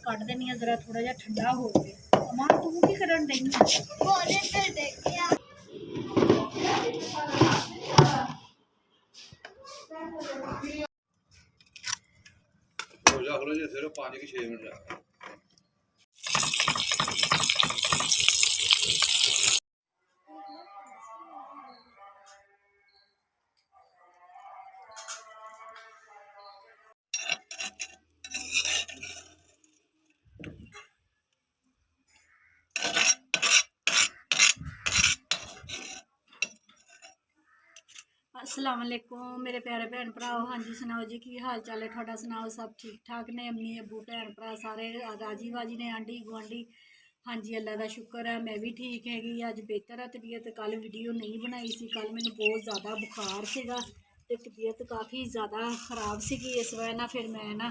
ਕੱਢ ਦੇਣੀ ਆ जरा थोड़ा जिहा ठंडा हो जाए। अमान तू की करन डई है? सिर्फ 5 की 6 मिनट लगा। अस्सलाम वालेकुम मेरे प्यारे भैन भराओ। हाँ जी सुनाओ जी की हाल चाल है थोड़ा? सुनाओ सब ठीक ठाक ने? अम्मी अबू भैन भरा सारे राजी बाजी ने? आंढी गुआंढी? हाँ जी अल्लाह का शुक्र है मैं भी ठीक हैगी। अज बेहतर है तबीयत। कल वीडियो नहीं बनाई सी, कल मैंने बहुत ज़्यादा बुखार सीगा ते तबीयत काफ़ी ज़्यादा खराब सी। इस वजह ना फिर मैं ना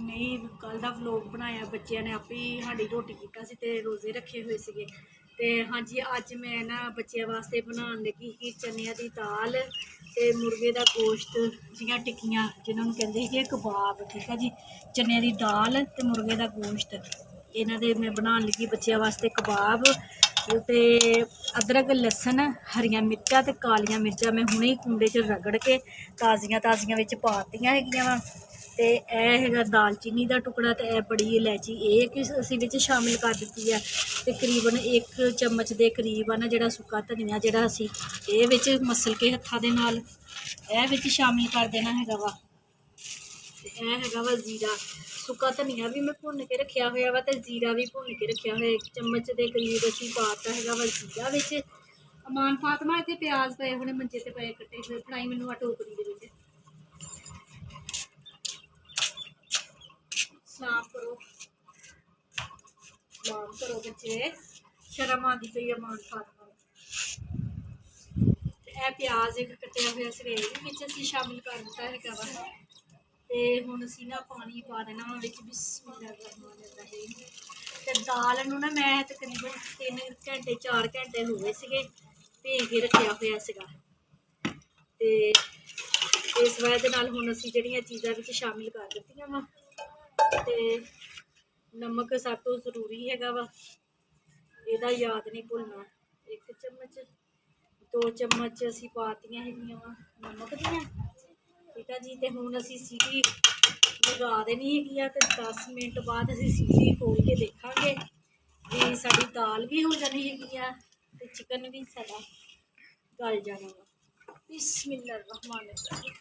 नहीं कल का व्लॉग बनाया। बच्चों ने आपे ही साड़ी रोटी किया सी ते रोज़े रखे हुए थे। तो हाँ जी अज मैं ना बच्चों वास्ते बनाने लगी कि चनिया की दाल ते मुर्गे का गोश्त जियां टिक्कियां जिन्होंने कहते हैं कबाब। ठीक है जी, चने की दाल ते मुर्गे का गोश्त इन्हां दे मैं बनाने लगी बच्चों वास्ते कबाब। ते अदरक लसन हरियां मिर्चां ते कालियां मिर्चां मैं हुणे ही कूड़े च रगड़ के ताज़ियां विच पातियां हैगियां वा। ते हैगा दालचीनी का टुकड़ा ते बड़ी इलायची असीं विच शामिल कर दी है। तकरीबन 1 चम्मच के करीब है ना जिहड़ा सुक्का धनिया जिहड़ा असीं इह विच मसल के हत्थां दे नाल इह विच शामिल कर देना हैगा वा। यह हैगा वा जीरा, सुक्का धनिया भी मैं भुन के रखा हुआ वा ते जीरा भी भुन के रखा हुआ। 1 चम्मच के करीब असीं पाता हैगा वा जीरा विच। अमान फातमा इत्थे प्याज पे हुणे मंजे ते पे कट्टे हुए फड़ाई मैनूं आ टोकरी दे विच। सलाम करो सलाम करो बच्चे, शर्म आती पई अमान फातमा। यह प्याज एक कट्टिया हुआ सवेरे भी असीं शामिल कर दिता हैगा वा। ते हुण असीं ना पानी पा देना वा विच। बिस्मिल्लाहिर्रहमानिर्रहीम। ते दाल नूं ना मैं तकरीबन 3 घंटे 4 घंटे हो गए सीगे भेज के रखा हुआ सीगा। ते इस वजह दे नाल हुण असीं जिहड़ियां चीज़ां विच शामिल कर दित्तियां वा। ते नमक सब तो जरूरी हैगा वा, इहदा याद नहीं भुलना। 1 चम्मच 2 चम्मच असीं पातियां हैगियां वा नमक दियां। ठीक है जी, तो हुण असीं सीटी लगा देनी हैगी आ ते 10 मिनट बाद असीं सीटी खोल के देखांगे जी साडी दाल भी हो जानी हैगी आ ते चिकन भी साडा गल जाना वा। बिस्मिल्लाहिर्रहमानिर्रहीम।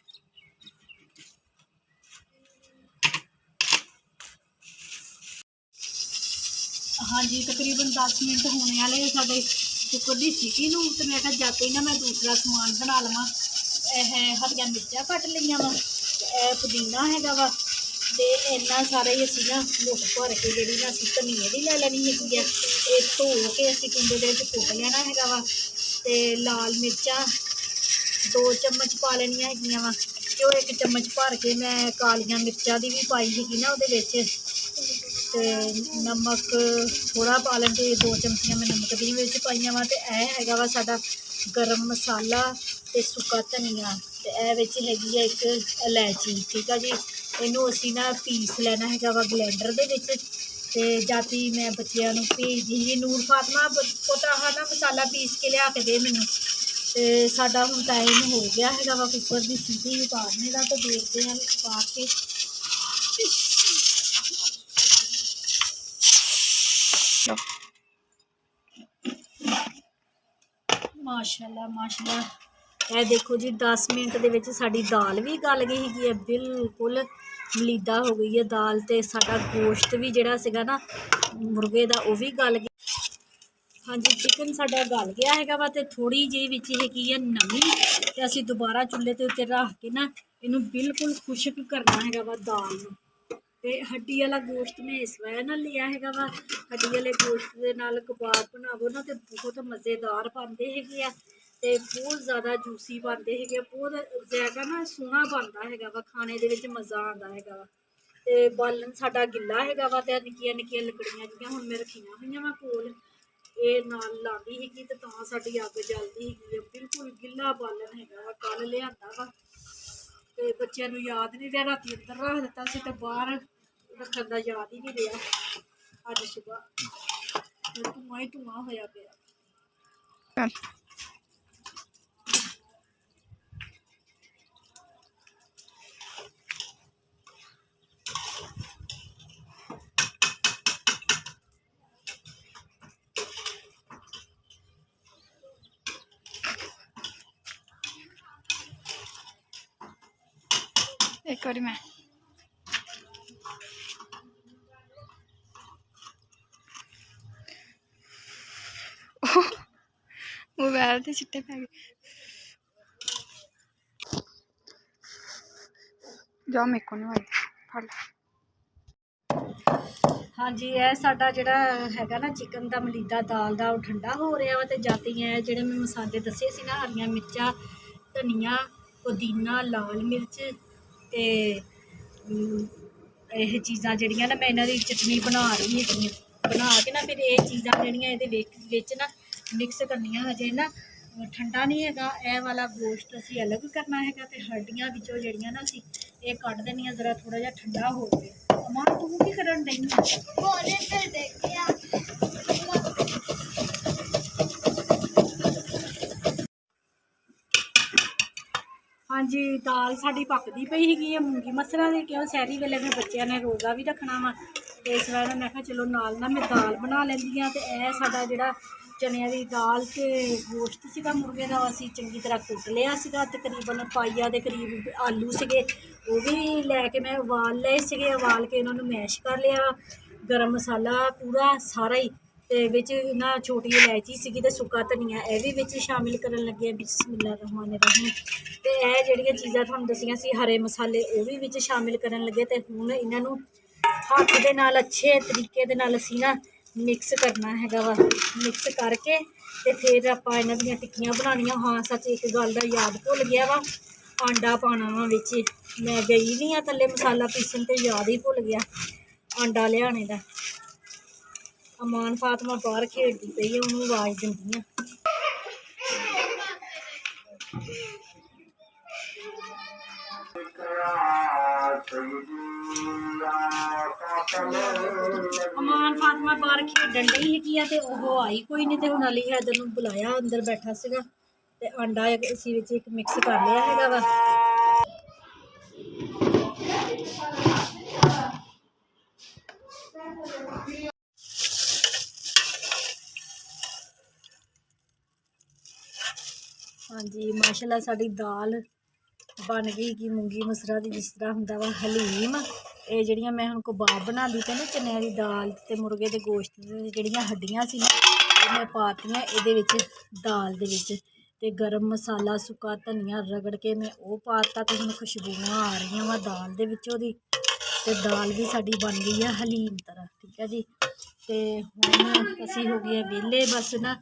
हाँ जी तकरीबन 10 मिनट होने वाले साडे कुकर की सीटी नूं ते मैं कहा जाते ही ना मैं दूसरा समान बना लवां। हरियां मिर्चां कट लियां वा, पुदीना हैगा वा ते इन्ना सारा ही असीं ना मुठ भर के जिहड़ी ना असीं धनिए दी लै लैनी हैगी आ। इह धो के असीं कुंडे दे विच कुट लेना हैगा वा। ते लाल मिर्चां 2 चम्मच पा लैनियां हैगियां वा। घ्यो 1 चम्मच भर के मैं कालियां मिर्चां दी भी पाई हैगी ना उहदे विच। ते नमक थोड़ा पा लेंगे, 2 चमचियां मैं नमक दी विच पाईयां वा। ते हैगा वा साडा गरम मसाला ते सुक्का धनिया ते विच हैगी है 1 इलायची। ठीक है जी, इनू असीं ना पीस लेना हैगा वा ब्लेंडर दे विच। ते जाती मैं बच्चियां नूं भेजदी ही नूर फातमा पुत्त आह ना मसाला पीस के लिया के दे मैनूं। ते साडा हुण टाइम हो गया हैगा वा कुकर दी सीटी उतारने दा। तो देखते हैं पा के। माशाल्लाह माशाल्लाह यह देखो जी 10 मिनट दे विच साडी दाल भी गल गई हैगी है, बिल्कुल मलीदा हो गई है दाल। ते साडा गोश्त भी जिहड़ा सीगा ना मुर्गे दा वो भी गल गया। हाँ जी चिकन साडा गल गया हैगा वा। ते थोड़ी जी विच हैगी है नमी ते असीं दोबारा चुल्हे ते उत्ते रख के ना इनू बिल्कुल खुश्क करना हैगा वा दाल नूं। ते हड्डी वाला गोश्त मैं इस वजह नाल लिया हैगा वा। हड्डी वाले गोश्त दे नाल कबाब बनावो ना तो बहुत मज़ेदार बनते हैगे आ ते बहुत ज़्यादा जूसी बनते हैगे, बहुत ज़्यादा ना सोहना बनता हैगा वा, खाने दे विच मज़ा आंदा हैगा वा। ते बालन साडा गिला हैगा वा ते निक्कियां निक्कियां लकड़ियां जिहियां हुण मैं रखियां होईयां वा कोल। एह नाल लांदी हैगी ते तां साडी अग जलदी हैगी है। बिल्कुल गिला बालन हैगा वा, कल लिआंदा वा ते बच्चों नूं याद नहीं रहा राती अंदर रख दित्ता सी ते बाहर रखने का याद ही नहीं रहा। अज सुबह धुआं ही धुआं होया पिया। एक बारी मैं मोबाइल ते चिट्टे पै गए। जाओ मेरे को नहीं फड़। हाँ जी, यह साडा जिहड़ा हैगा ना चिकन दा मलीदा दाल दा ठंडा हो रहा वा। ते जाती है जिहड़े मैं मसाले दसे सी ना, हरियां मिर्चां, धनिया, पुदीना, लाल मिर्च ते यह चीज़ां जिहड़ियां ना मैं इन्हां दी चटनी बना रही हैगी। बना के ना फिर ये चीज़ां जिहड़ियां इहदे विच ना मिक्स करनियां। हजे ना ठंडा नहीं हैगा। यह वाला गोश्त असीं अलग करना हैगा ते हड्डियां विचों जिहड़ियां ना असीं ये कढ देनियां, जरा थोड़ा जिहा ठंडा हो जाए। अमां तू की करन डई है? हाँ जी, दाल साडी पकदी पई हैगी है मूंगी मसरां दी। क्यों सैरी वेले फिर बच्चों ने रोज़ा भी रखना वा, तो इस वजह मैं कहा चलो नाल ना मैं दाल बना लैंदी हाँ। तो यह साडा जिहड़ा चनिया दी दाल ते गोश्त सीगा मुर्गे दा, असीं चंगी तरह कुट लिया सीगा। तकरीबन पाइया दे करीब आलू सीगे, वो भी लैके मैं उबाल लए सीगे। उबाल के उन्होंने मैश कर लिया। गरम मसाला पूरा सारा ही ते विच ना छोटी इलायची सीगी ते सुक्का धनिया यह भी विच शामिल करन लगे। बिस्मिल्लाहिर्रहमानिर्रहीम। ते यह जिहड़ियां चीज़ां तुहानूं दसियां सी हरे मसाले वो भी विच शामिल करन लगे। ते हुण इन्हां नूं हत्थ दे नाल अच्छे तरीके दे नाल असीं ना मिक्स करना हैगा वा। मिक्स करके ते फिर आपां इन्हां दियां टिक्कियां बनानियां। हाँ सच एक गल दा याद भुल गया वा, आंडा पाना वा विच। मैं गई नहीं हाँ थल्ले मसाला पीसन ते याद ही भुल गया आंडा लियाने दा। अमान फातमा बाहर खेलती पई है, उन्होंने आवाज़ दिंदी हाँ। अमान फातमा बाहर खेडन डई हैगी आ ते ओह आई कोई नहीं। तो हुण अली हैदर नूं बुलाया, अंदर बैठा सीगा ते आंडा इसी विच एक मिक्स कर लिया हैगा वा। हाँ जी, माशाल्लाह साडी दाल बन गई कि मूंगी मसरा दी, जिस तरह हुंदा वा हलीम। ये जिहड़ियां मैं हुण कबाब बनांदी ते ना चने दी दाल ते मुर्गे दे गोश्त दी जिहड़ियां हड्डियां सी ना मैं पातियां इहदे विच दाल दे विच। ते गरम मसाला सुक्का धनिया रगड़ के मैं वो पाता ते हुण खुशबूआं आ रही वा दाल दे विचों दी। ते दाल भी साडी बन गई है हलीम तरह। ठीक है जी। ते हुण असीं हो गए वेले। बस ना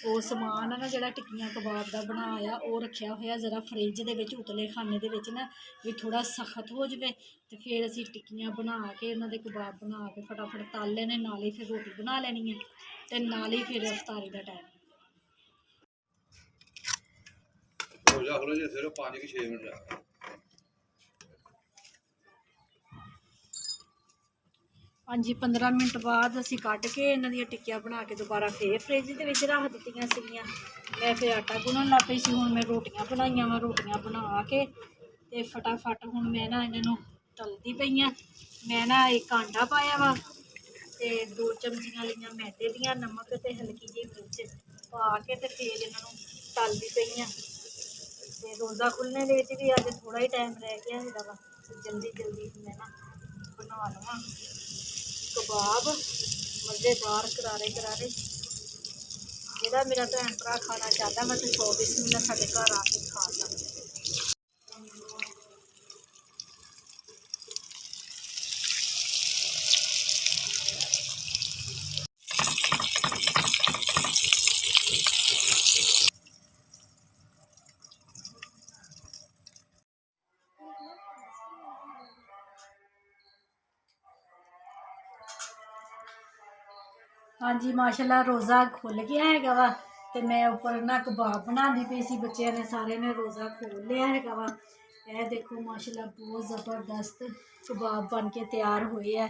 वो समान ना जिहड़ा टिक्कियां कबाब का बनाया वो रखिया होया जरा फ्रिज दे विच उतले खाने दे विच ना भी थोड़ा सख्त हो जाए। तो फिर असीं टिक्कियां बना के उन्हां दे कबाब बना के फटाफट तल लेने, नाल ही फिर रोटी बना लैनी है ते नाल ही फिर इफ्तारी का टाइम। हाँ जी, 15 मिनट बाद असीं कढ़ के इन्हां दियां टिक्कियां बना के दोबारा फिर फ्रिज दे विच रख दित्तियां सीगियां। मैं फिर आटा गुनन लग पई सी। हुण मैं रोटियां बनाईयां वा, रोटियां बना के ते फटाफट हुण मैं ना इन्हां नूं तलदी पई आं। मैं ना एक आंडा पाया वा ते 2 चमचियां लियां मैदे दियां, नमक ते हल्की जी मिर्च पा के ते फिर इन्हां नूं तलदी पई आं। ते रोज़ा खुलने दे विच भी अज थोड़ा ही टाइम रह गया हैगा वा। जल्दी जल्दी मैं ना बना लवां कबाब मज़ेदार करारे करारे। जिहड़ा मेरा भैन भरा खाना चाहता मैं तो 24 मिनट साडे घर आके खा सकदा। हाँ जी, माशाल्लाह रोज़ा खुल गया हैगा वा। ते मैं उपर ना कबाब बनाती पई सी। बच्चों ने सारे ने रोज़ा खोल लिया हैगा वा। ਇਹ ਦੇਖੋ ਮਾਸ਼ਾਅੱਲਾ ਬਹੁਤ ਜ਼ਬਰਦਸਤ ਕਬਾਬ ਬਣ ਕੇ ਤਿਆਰ ਹੋਏ ਆ।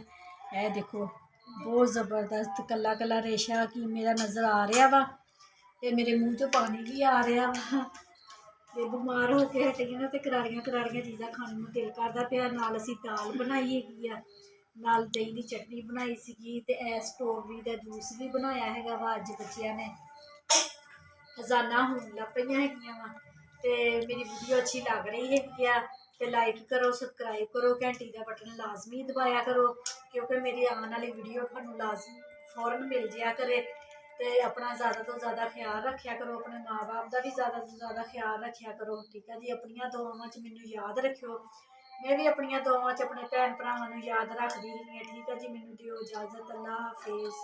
ਇਹ ਦੇਖੋ ਬਹੁਤ ਜ਼ਬਰਦਸਤ ਕੱਲਾ ਕੱਲਾ ਰੇਸ਼ਾ ਕੀਮੇ ਦਾ ਨਜ਼ਰ ਆ ਰਿਹਾ ਵਾ ਤੇ ਮੇਰੇ ਮੂੰਹ 'ਚੋਂ ਪਾਣੀ ਵੀ ਆ ਰਿਹਾ ਵਾ। ਤੇ ਬਿਮਾਰ ਹੋ ਕੇ ਹਟੀਆਂ ਨਾ ਤੇ ਕਰਾਰੀਆਂ ਕਰਾਰੀਆਂ ਚੀਜ਼ਾਂ ਖਾਣ ਨੂੰ ਦਿਲ ਕਰਦਾ ਪਿਆ। ਨਾਲ ਅਸੀਂ ਦਾਲ ਬਣਾਈ ਹੈਗੀ ਆ, ਨਾਲ ਦਹੀਂ ਦੀ ਚਟਨੀ ਬਣਾਈ ਸੀਗੀ ਤੇ ਇਹ ਸਟ੍ਰਾਬੇਰੀ ਦਾ ਜੂਸ ਵੀ ਬਣਾਇਆ ਹੈਗਾ ਵਾ। ਅੱਜ ਬੱਚਿਆਂ ਨੇ ਖਜ਼ਾਨਾ ਹੋਣ ਲੱਗ ਪਈਆਂ ਹੈਗੀਆਂ ਵਾ। ਤੇ ਮੇਰੀ ਵੀਡੀਓ ਅੱਛੀ ਲੱਗ ਰਹੀ ਹੈਗੀ ਆ ਤੇ ਲਾਈਕ ਕਰੋ, ਸਬਸਕ੍ਰਾਈਬ ਕਰੋ, ਘੰਟੀ ਦਾ ਬਟਨ ਲਾਜ਼ਮੀ ਦਬਾਇਆ ਕਰੋ ਕਿਉਂਕਿ ਮੇਰੀ ਆਉਣ ਵਾਲੀ ਵੀਡੀਓ ਤੁਹਾਨੂੰ ਲਾਜ਼ਮੀ ਫੌਰਨ ਮਿਲ ਜਿਆ ਕਰੇ। ਤੇ ਆਪਣਾ ਜ਼ਿਆਦਾ ਤੋਂ ਜ਼ਿਆਦਾ ਖਿਆਲ ਰੱਖਿਆ ਕਰੋ, ਆਪਣੇ ਮਾਂ-ਬਾਪ ਦਾ ਵੀ ਜ਼ਿਆਦਾ ਤੋਂ ਜ਼ਿਆਦਾ ਖਿਆਲ ਰੱਖਿਆ ਕਰੋ, ਠੀਕ ਹੈ ਜੀ। ਆਪਣੀਆਂ ਦੁਆਵਾਂ 'ਚ ਮੈਨੂੰ ਯਾਦ ਰੱਖਿਓ, ਮੈਂ ਵੀ ਆਪਣੀਆਂ ਦੁਆਵਾਂ 'ਚ ਆਪਣੇ ਭੈਣ ਭਰਾਵਾਂ ਨੂੰ ਯਾਦ ਰੱਖਦੀ ਹੈਗੀ ਹਾਂ, ਠੀਕ ਹੈ ਜੀ। ਮੈਨੂੰ ਦਿਓ ਇਜਾਜ਼ਤ। ਅੱਲਾ ਹਾਫਿਜ਼।